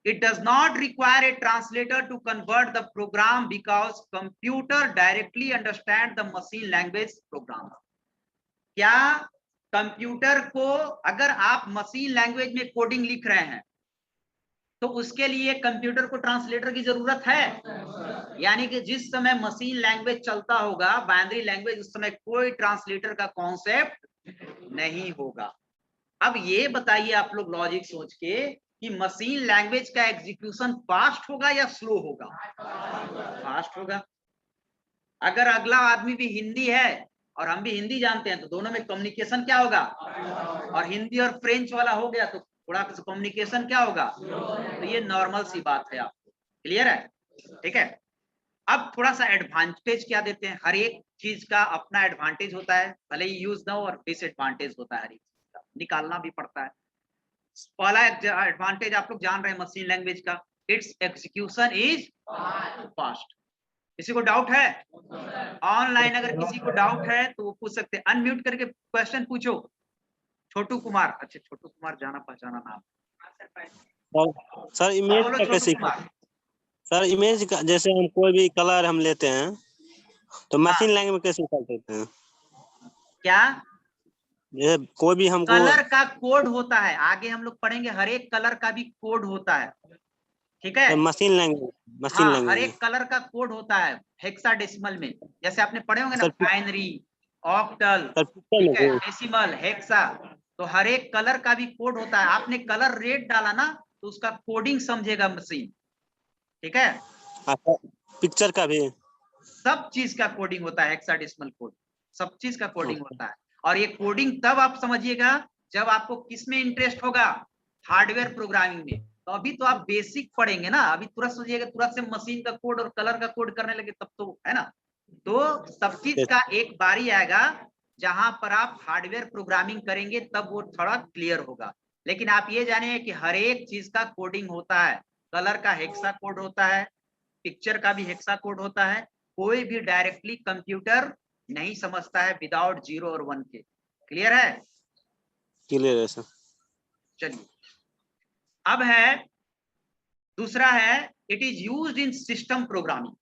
It does not require a translator to convert the program because computer directly understand the machine language program. क्या कंप्यूटर को, अगर आप मशीन लैंग्वेज में कोडिंग लिख रहे हैं तो उसके लिए कंप्यूटर को ट्रांसलेटर की जरूरत है? यानी कि जिस समय मशीन लैंग्वेज चलता होगा, बाइनरी लैंग्वेज, उस समय कोई ट्रांसलेटर का कॉन्सेप्ट नहीं होगा। अब ये बताइए आप लोग लॉजिक सोच के कि मशीन लैंग्वेज का एग्जीक्यूशन फास्ट होगा या स्लो होगा? फास्ट होगा। अगर अगला आदमी भी हिंदी है और हम भी हिंदी जानते हैं तो दोनों में कम्युनिकेशन क्या होगा? और हिंदी और फ्रेंच वाला हो गया तो थोड़ा कम्युनिकेशन क्या होगा? तो ये नॉर्मल सी बात है, आपको क्लियर है? ठीक है। अब थोड़ा सा एडवांटेज क्या देते हैं, हर एक चीज का अपना एडवांटेज होता है, भले ही यूज ना हो, और डिसएडवांटेज होता है, हर एक चीज का निकालना भी पड़ता है। पहला एडवांटेज आप लोग जान रहे हैं मशीन लैंग्वेज का, इट्स एग्जीक्यूशन इज फास्ट। किसी को डाउट है? ऑनलाइन अगर किसी को डाउट है तो वो पूछ सकते हैं, अनम्यूट करके क्वेश्चन पूछो। छोटू कुमार, अच्छा छोटू कुमार जाना पहचाना नाम। सर इमेज बोलो का छोटू कैसे? कुमार। सर इमेज का जैसे हम कोई भी कलर हम लेते हैं तो हाँ। मशीन लैंग्वेज में कैसे निकाल सकते हैं? क्या? जैसे कोई भी हमको कलर का कोड होता है, आगे हम लोग पढ़ेंगे, हर एक कलर का भी कोड होता है, ठीक है? मशीन लैंग्वेज हाँ, हर में एक कलर का कोड होता है हेक्साडेसिमल में, जैसे आपने पढ़े होंगे ना, sir binary, octal, sir picture ठीक है, में डेसिमल, हेक्सा। तो हर एक कलर का भी कोड होता है। आपने कलर रेड डाला ना तो उसका कोडिंग समझेगा मशीन, ठीक है? पिक्चर का भी सब चीज का कोडिंग होता है, हेक्साडेसिमल कोड, सब चीज का कोडिंग होता है। और ये कोडिंग तब आप समझिएगा जब आपको किस में इंटरेस्ट होगा, हार्डवेयर प्रोग्रामिंग में। तो अभी तो आप बेसिक पढ़ेंगे ना, अभी तुरंत सोचिएगा तुरंत से मशीन का कोड और कलर का कोड करने लगे तब तो है ना। तो सब चीज का एक बारी आएगा जहां पर आप हार्डवेयर प्रोग्रामिंग करेंगे, तब वो थोड़ा क्लियर होगा। लेकिन आप ये जानिए कि हर एक चीज का कोडिंग होता है। कलर का हेक्सा कोड होता है, पिक्चर का भी हेक्सा कोड होता है। कोई भी डायरेक्टली कंप्यूटर नहीं समझता है विदाउट 0 और 1 के। क्लियर है? क्लियर है सर। चलिए, अब है दूसरा है, it is used in system programming.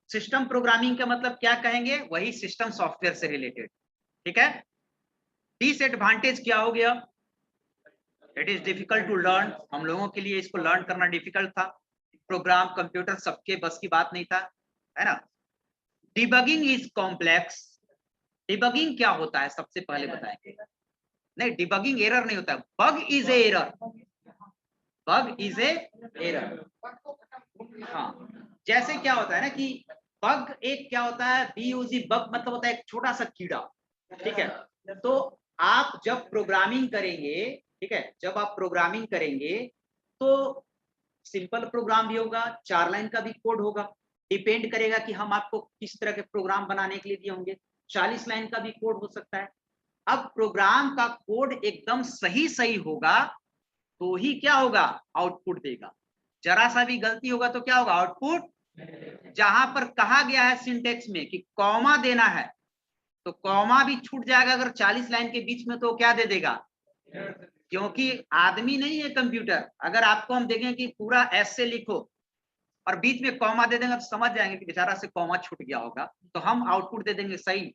System programming का मतलब क्या कहेंगे? वही सिस्टम सॉफ्टवेयर से रिलेटेड, ठीक है? डिसएडवांटेज क्या हो गया? It is difficult to learn. हम लोगों के लिए इसको लर्न करना डिफिकल्ट था। प्रोग्राम कंप्यूटर सबके बस की बात नहीं था, है ना? Debugging is complex. डिबगिंग क्या होता है सबसे पहले बताएंगे। नहीं, डिबगिंग एरर नहीं होता है, bug is a error. Bug is a error. हाँ, जैसे क्या होता है ना कि बग एक क्या होता है, BUG बग मतलब होता है एक छोटा सा कीड़ा, ठीक है? तो आप जब प्रोग्रामिंग करेंगे, ठीक है, जब आप प्रोग्रामिंग करेंगे तो सिंपल प्रोग्राम भी होगा, 4 लाइन का भी कोड होगा। डिपेंड करेगा कि हम आपको किस तरह के प्रोग्राम बनाने के लिए दिए होंगे। 40 लाइन का भी कोड हो सकता है। अब प्रोग्राम का कोड एकदम सही होगा तो ही क्या होगा, आउटपुट देगा। जरा सा भी गलती होगा तो क्या होगा, आउटपुट। जहां पर कहा गया है सिंटेक्स में कि कॉमा देना है, तो कॉमा भी छूट जाएगा अगर 40 लाइन के बीच में, तो क्या दे देगा? क्योंकि आदमी नहीं है कंप्यूटर। अगर आपको हम देखें कि पूरा एस से लिखो और बीच में कॉमा दे देंगे तो समझ जाएंगे कि बेचारा से कॉमा छूट गया होगा, तो हम आउटपुट दे देंगे सही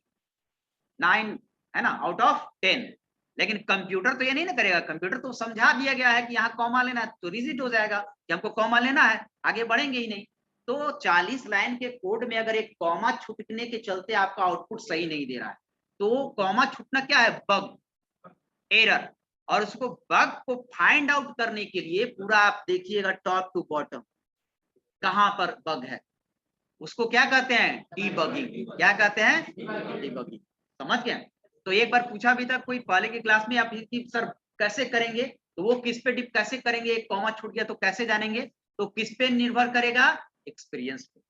9, है ना, आउट ऑफ 10। लेकिन कंप्यूटर तो ये नहीं ना करेगा। कंप्यूटर तो समझा दिया गया है कि यहाँ कॉमा लेना है, तो रिजिट हो जाएगा कि हमको कॉमा लेना है, आगे बढ़ेंगे ही नहीं। तो 40 लाइन के कोड में अगर एक कॉमा छूटने के चलते आपका आउटपुट सही नहीं दे रहा है, तो कॉमा छूटना क्या है, बग, एरर। और उसको बग को फाइंड आउट करने के लिए पूरा आप देखिएगा टॉप टू बॉटम कहां पर बग है, उसको क्या कहते हैं, डीबगिंग। क्या कहते हैं, डीबगिंग। समझ गए? तो एक बार पूछा भी था कोई पहले की क्लास में, आप सर कैसे करेंगे, तो वो किस पे डिप कैसे करेंगे, एक कॉमा छूट गया तो कैसे जानेंगे? तो किस पे निर्भर करेगा, एक्सपीरियंस पे,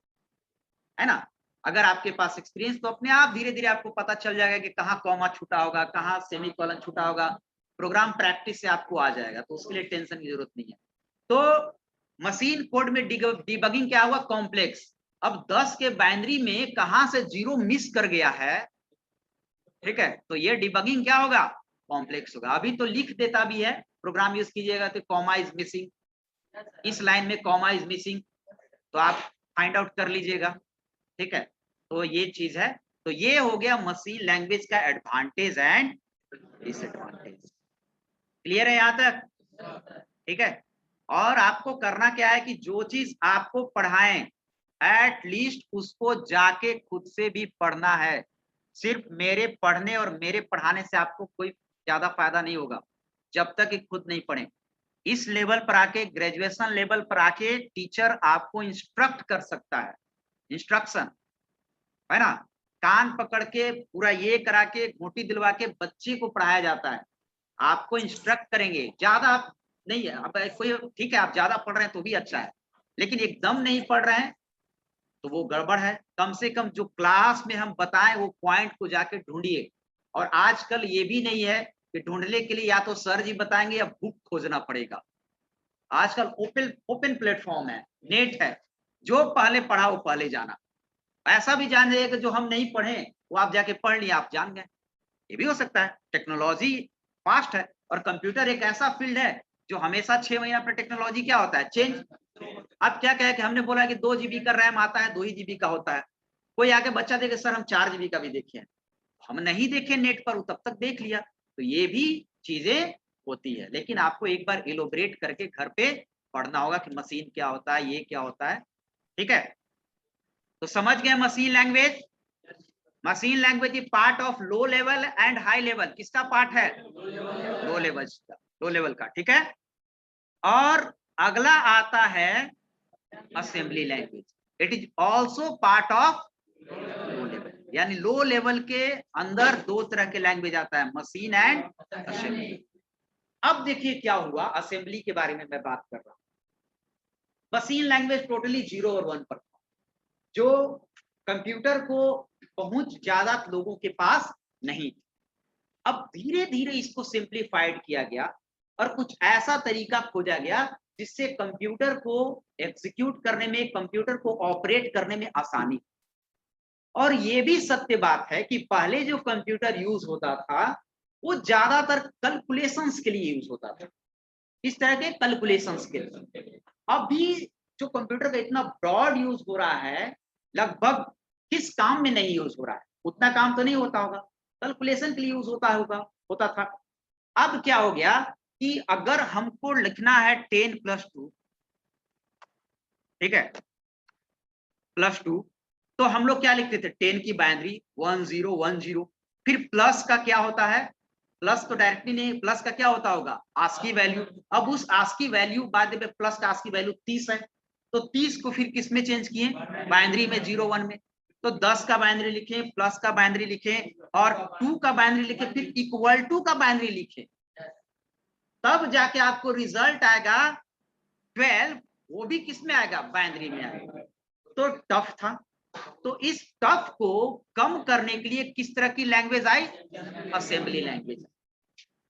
है ना? अगर आपके पास एक्सपीरियंस तो अपने आप धीरे धीरे आपको पता चल जाएगा कि कहाँ कॉमा छूटा होगा, कहाँ सेमीकोलन छूटा होगा। प्रोग्राम प्रैक्टिस से आपको आ जाएगा, तो उसके लिए टेंशन की जरूरत नहीं है। तो मशीन कोड में डिबगिंग क्या हुआ, कॉम्प्लेक्स। अब 10 के बाइनरी में कहां से 0 मिस कर गया है, ठीक है, तो ये डिबगिंग क्या होगा, कॉम्प्लेक्स होगा। अभी तो लिख देता भी है, प्रोग्राम यूज कीजिएगा तो कॉमा इज मिसिंग, इस लाइन में कॉमा इज मिसिंग, तो आप फाइंड आउट कर लीजिएगा, ठीक है? तो ये चीज है। तो ये हो गया मशीन लैंग्वेज का एडवांटेज एंड डिसएडवांटेज। क्लियर है यहां तक? ठीक है। और आपको करना क्या है कि जो चीज आपको पढ़ाएं एट लीस्ट उसको जाके खुद से भी पढ़ना है। सिर्फ मेरे पढ़ने और मेरे पढ़ाने से आपको कोई ज्यादा फायदा नहीं होगा जब तक कि खुद नहीं पढ़े। इस लेवल पर आके, ग्रेजुएशन लेवल पर आके टीचर आपको इंस्ट्रक्ट कर सकता है, इंस्ट्रक्शन, है ना? कान पकड़ के पूरा ये करा के घोटी दिलवा के बच्चे को पढ़ाया जाता है। आपको इंस्ट्रक्ट करेंगे, ज्यादा आप नहीं है। अब कोई ठीक है, आप ज्यादा पढ़ रहे हैं तो भी अच्छा है, लेकिन एकदम नहीं पढ़ रहे हैं तो वो गड़बड़ है। कम से कम जो क्लास में हम बताएं वो पॉइंट को जाके ढूंढिए। और आजकल ये भी नहीं है कि ढूंढने के लिए या तो सर जी बताएंगे या बुक खोजना पड़ेगा। आजकल ओपन ओपन प्लेटफॉर्म है, नेट है, जो पहले पढ़ा वो पहले जाना। ऐसा भी जान जाइए कि जो हम नहीं पढ़े वो आप जाके पढ़ लिए, आप जान गए, ये भी हो सकता है। टेक्नोलॉजी फास्ट है और कंप्यूटर एक ऐसा फील्ड है जो हमेशा 6 महीना पर टेक्नोलॉजी क्या होता है, चेंज। अब क्या कहे कि हमने बोला कि 2 GB का रैम आता है, 2 ही GB का होता है, कोई आके बच्चा देखे सर हम 4 GB का भी देखे, हम नहीं देखे नेट पर, तब तक देख लिया। तो ये भी चीजें होती है, लेकिन आपको एक बार इलोबरेट करके घर पे पढ़ना होगा कि मशीन क्या होता है, ये क्या होता है, ठीक है। तो समझ गए machine language. Machine language is part of low level and high level. किसका पार्ट है, लो लेवल का, लो लेवल का, ठीक है। और अगला आता है assembly language, it is also part of low level. यानी लो लेवल के अंदर 2 तरह के लैंग्वेज आता है, मशीन एंड असेंबली। अब देखिए क्या हुआ, असेंबली के बारे में मैं बात कर रहा हूं। मशीन लैंग्वेज टोटली 0 और 1 पर था, जो कंप्यूटर को पहुंच ज्यादा लोगों के पास नहीं थी। अब धीरे धीरे इसको सिंप्लीफाइड किया गया और कुछ ऐसा तरीका खोजा गया जिससे कंप्यूटर को एग्जीक्यूट करने में, कंप्यूटर को ऑपरेट करने में आसानी। और ये भी सत्य बात है कि पहले जो कंप्यूटर यूज होता था वो ज्यादातर कैलकुलेशंस के लिए यूज होता था, इस तरह के कैलकुलेशंस के लिए। अभी जो कंप्यूटर का इतना ब्रॉड यूज हो रहा है, लगभग किस काम में नहीं यूज हो रहा है, उतना काम तो नहीं होता होगा, कैलकुलेशन के लिए यूज होता था। अब क्या हो गया कि अगर हमको लिखना है 10 + 2, ठीक है, +2, तो हम लोग क्या लिखते थे, 10 की बाइनरी 1010, फिर प्लस का क्या होता है, प्लस तो डायरेक्टली नहीं, प्लस का क्या होता होगा, आस्की वैल्यू। अब उस आस्की वैल्यू, बाद में प्लस का आस्की वैल्यू 30 है, तो 30 को फिर किस में चेंज किए, बाइनरी में, 0 1 में। तो 10 का बाइनरी लिखे, प्लस का बाइनरी लिखे और 2 का बाइनरी लिखे, फिर इक्वल टू का बाइनरी लिखे, तब जाके आपको रिजल्ट आएगा 12, वो भी किस में आएगा, बाइनरी में आएगा। तो टफ था। तो इस टफ को कम करने के लिए किस तरह की language I, assembly language.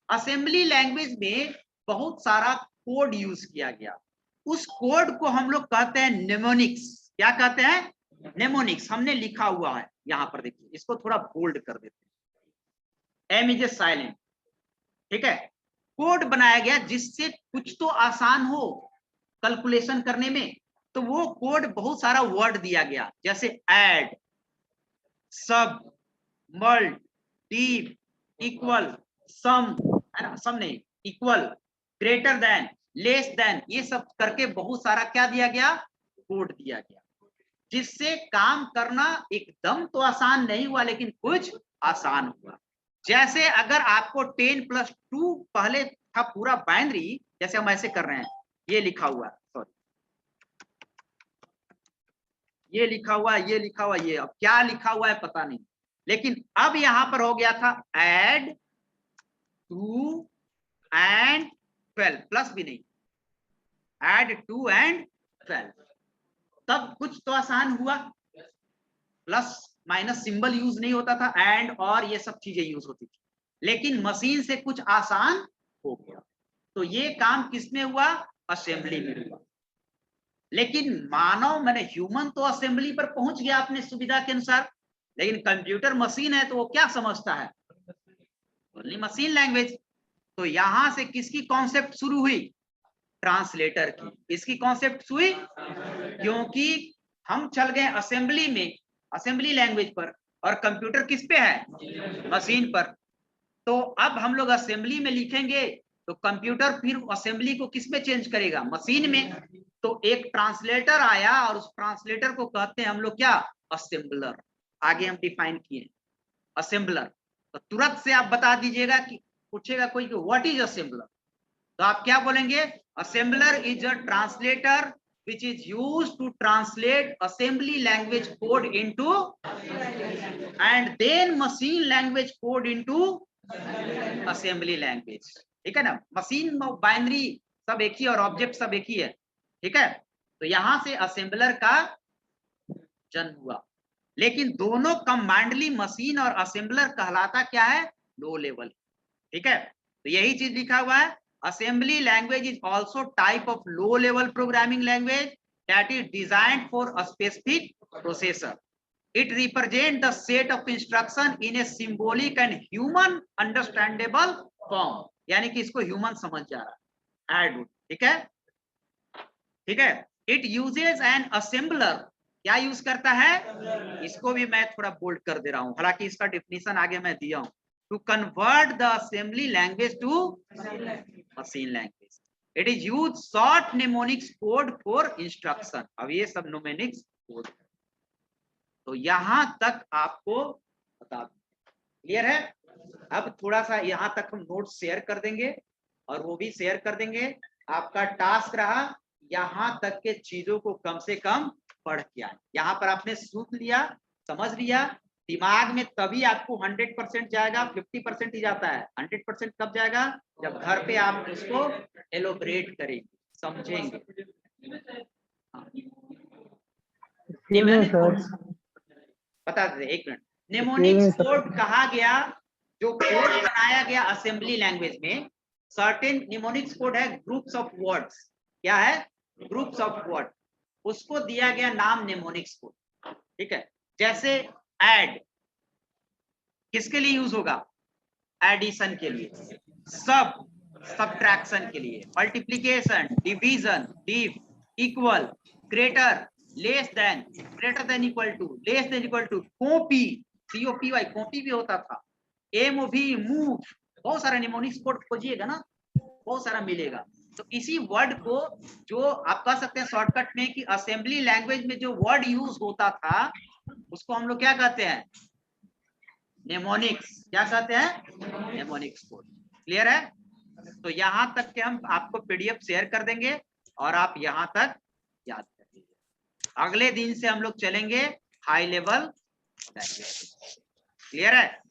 Assembly language में बहुत सारा कोड यूज किया गया, उस कोड को हम लोग कहते हैं नेमोनिक्स। क्या कहते हैं, नेमोनिक्स। हमने लिखा हुआ है यहां पर, देखिए इसको थोड़ा बोल्ड कर देते हैं, एम इज ए साइलेंट, ठीक है। कोड बनाया गया जिससे कुछ तो आसान हो कैलकुलेशन करने में, तो वो कोड बहुत सारा वर्ड दिया गया, जैसे ऐड, सब, मल्ट, डिव, इक्वल, सम, है ना, सम नहीं, equal, greater than, less than, ये सब करके बहुत सारा क्या दिया गया, कोड दिया गया, जिससे काम करना एकदम तो आसान नहीं हुआ, लेकिन कुछ आसान हुआ। जैसे अगर आपको 10 + 2 पहले था पूरा बाइनरी, जैसे हम ऐसे कर रहे हैं, ये लिखा हुआ, सॉरी, ये लिखा हुआ, ये लिखा हुआ, ये अब क्या लिखा हुआ है पता नहीं, लेकिन अब यहां पर हो गया था ऐड 2 and 12, प्लस भी नहीं, ऐड 2 and 12, तब कुछ तो आसान हुआ। प्लस माइनस सिंबल यूज नहीं होता था, एंड और ये सब चीजें यूज होती थी, लेकिन मशीन से कुछ आसान हो गया। तो ये काम किसमें हुआ, असेंबली में हुआ। लेकिन मानव मैंने ह्यूमन तो असेंबली पर पहुंच गया अपने सुविधा के अनुसार, लेकिन कंप्यूटर मशीन है तो वो क्या समझता है, ओनली मशीन लैंग्वेज। तो यहां से किसकी कॉन्सेप्ट शुरू हुई, ट्रांसलेटर की। इसकी कॉन्सेप्ट हुई क्योंकि हम चल गए असेंबली में, असेंबली लैंग्वेज पर, और कंप्यूटर किस पे है, मशीन पर। तो अब हम लोग असेंबली में लिखेंगे तो कंप्यूटर फिर असेंबली को किस में चेंज करेगा, मशीन में। तो एक ट्रांसलेटर आया और उस ट्रांसलेटर को कहते हैं हम लोग क्या, असेंबलर। आगे हम डिफाइन किए असेंबलर। तो तुरंत से आप बता दीजिएगा कि पूछेगा कोई कि व्हाट इज असेंबलर, तो आप क्या बोलेंगे, assembler is a translator which is used to translate assembly language code into and then machine language code into assembly language, ठीक है ना। मशीन बाइनरी सब एक ही और ऑब्जेक्ट सब एक ही है, ठीक है। तो यहां से असेंबलर का जन्म हुआ, लेकिन दोनों कंबाइंडली मशीन और असेंबलर कहलाता क्या है, लो लेवल, ठीक है। तो यही चीज लिखा हुआ है, assembly language is also type of low level programming language that is designed for a specific processor. It represents the set of instruction in a symbolic and human understandable form. यानी कि इसको human समझ जा रहा है. Add, ठीक है, ठीक है. It uses an assembler. क्या यूज करता है? इसको भी मैं थोड़ा बोल्ड कर दे रहा हूं, हालांकि इसका डेफिनेशन आगे मैं दिया हूं. To convert the assembly language to machine language. It is used short mnemonics code for instruction. अब ये सब mnemonics code. तो यहां तक आपको बता दूं. क्लियर है? अब थोड़ा सा यहां तक हम नोट शेयर कर देंगे और वो भी शेयर कर देंगे. आपका टास्क रहा यहां तक के चीजों को कम से कम पढ़ के आए. यहाँ पर आपने सुन लिया, समझ लिया, दिमाग में तभी आपको 100% जाएगा. 50% ही जाता है. 100% कब जाएगा? जब घर पे आप उसको एलोबरेट करेंगे, समझेंगे. बता दे, एक मिनट. निमोनिक्स कोड कहा गया, जो कोड बनाया गया असेंबली लैंग्वेज में. सर्टेन निमोनिक्स कोड है ग्रुप्स ऑफ वर्ड्स. क्या है? Groups of word. उसको दिया गया नाम निमोनिक्स कोड. ठीक है. जैसे ऐड किसके लिए यूज होगा? एडिशन के लिए. सब्ट्रैक्शन के लिए. Multiplication, division, div, equal, greater, less than, greater than equal to, less than equal to, copy, COPY copy भी होता था. MOV, move. बहुत सारा निमोनिक्स कोड खोजिएगा ना, बहुत सारा मिलेगा. तो इसी वर्ड को जो आप कह सकते हैं शॉर्टकट में कि असेंबली लैंग्वेज में जो वर्ड यूज होता था उसको हम लोग क्या कहते हैं? नेमोनिक्स. क्या कहते हैं? Mnemonics code. क्लियर है? तो यहां तक के हम आपको PDF शेयर कर देंगे और आप यहां तक याद कर लीजिए. अगले दिन से हम लोग चलेंगे हाई लेवल लैंग्वेज. क्लियर है?